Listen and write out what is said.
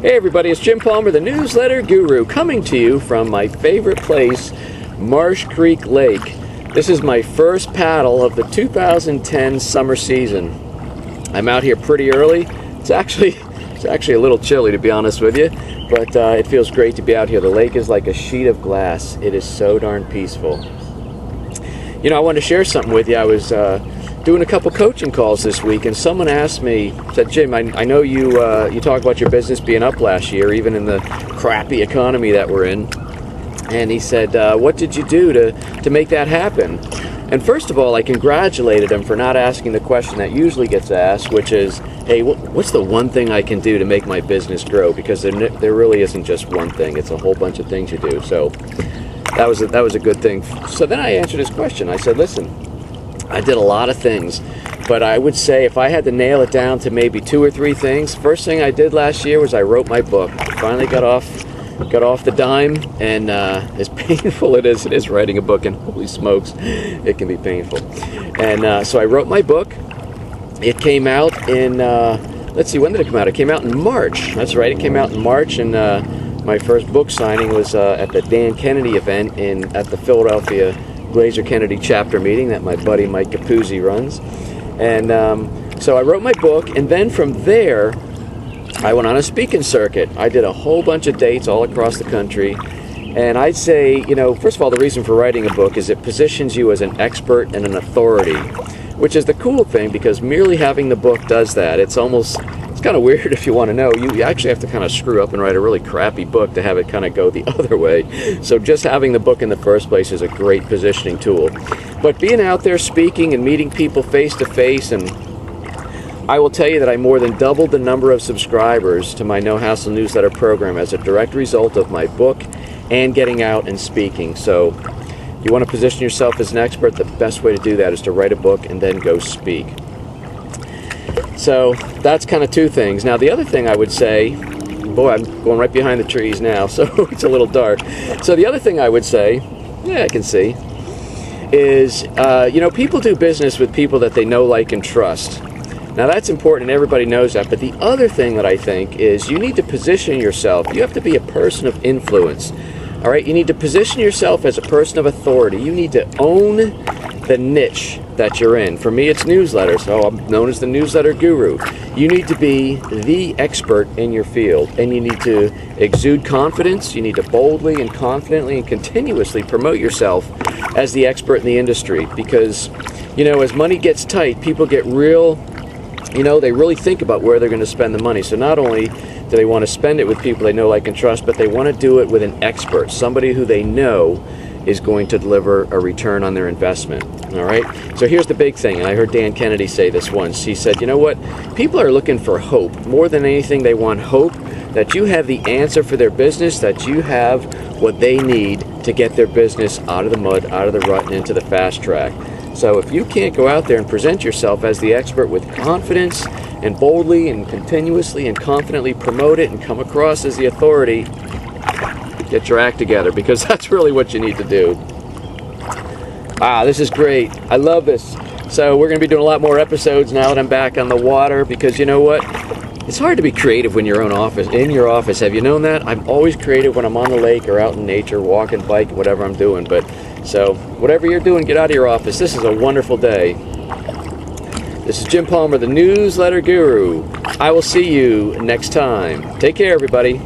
Hey everybody, it's Jim Palmer, the Newsletter Guru, coming to you from my favorite place, Marsh Creek Lake. This is my first paddle of the 2010 summer season. I'm out here pretty early. It's actually a little chilly, to be honest with you, but it feels great to be out here. The lake is like a sheet of glass. It is so darn peaceful. You know, I wanted to share something with you. I was doing a couple coaching calls this week, and someone asked me, said, Jim, I know you talk about your business being up last year, even in the crappy economy that we're in. And he said, what did you do to make that happen? And first of all, I congratulated him for not asking the question that usually gets asked, which is, hey, what's the one thing I can do to make my business grow? Because there really isn't just one thing. It's a whole bunch of things you do. So that was a good thing. So then I answered his question. I said, listen, I did a lot of things, but I would say if I had to nail it down to maybe 2 or 3 things, first thing I did last year was I wrote my book. Finally got off the dime, and as painful it is writing a book, and holy smokes, it can be painful. And so I wrote my book. It came out in, let's see, when did it come out? It came out in March. That's right, it came out in March, and my first book signing was at the Dan Kennedy event at the Philadelphia Glazer Kennedy chapter meeting that my buddy Mike Capuzzi runs. And so I wrote my book, and then from there I went on a speaking circuit. I did a whole bunch of dates all across the country, and I'd say, you know, first of all, the reason for writing a book is it positions you as an expert and an authority, which is the cool thing, because merely having the book does that. It's kind of weird if you want to know. You actually have to kind of screw up and write a really crappy book to have it kind of go the other way. So just having the book in the first place is a great positioning tool. But being out there speaking and meeting people face to face, and I will tell you that I more than doubled the number of subscribers to my No Hassle newsletter program as a direct result of my book and getting out and speaking. So if you want to position yourself as an expert, the best way to do that is to write a book and then go speak. So that's kind of 2 things. Now the other thing I would say, boy, I'm going right behind the trees now, so it's a little dark. So the other thing I would say, yeah, I can see, is, you know, people do business with people that they know, like, and trust. Now that's important, and everybody knows that, but the other thing that I think is you need to position yourself. You have to be a person of influence, all right? You need to position yourself as a person of authority. You need to own the niche that you're in. For me, it's newsletters, so I'm known as the Newsletter Guru. You need to be the expert in your field, and you need to exude confidence. You need to boldly and confidently and continuously promote yourself as the expert in the industry, because, you know, as money gets tight, people get real, you know, they really think about where they're going to spend the money. So not only do they want to spend it with people they know, like, and trust, but they want to do it with an expert, somebody who they know is going to deliver a return on their investment. All right? So here's the big thing, and I heard Dan Kennedy say this once. He said, you know what? People are looking for hope. More than anything, they want hope that you have the answer for their business, that you have what they need to get their business out of the mud, out of the rut, and into the fast track. So if you can't go out there and present yourself as the expert with confidence and boldly and continuously and confidently promote it and come across as the authority, get your act together, because that's really what you need to do. This is great. I love this. So we're going to be doing a lot more episodes now that I'm back on the water, because you know what? It's hard to be creative when you're in your office. Have you known that? I'm always creative when I'm on the lake or out in nature, walking, biking, whatever I'm doing. But so whatever you're doing, get out of your office. This is a wonderful day. This is Jim Palmer, the Newsletter Guru. I will see you next time. Take care, everybody.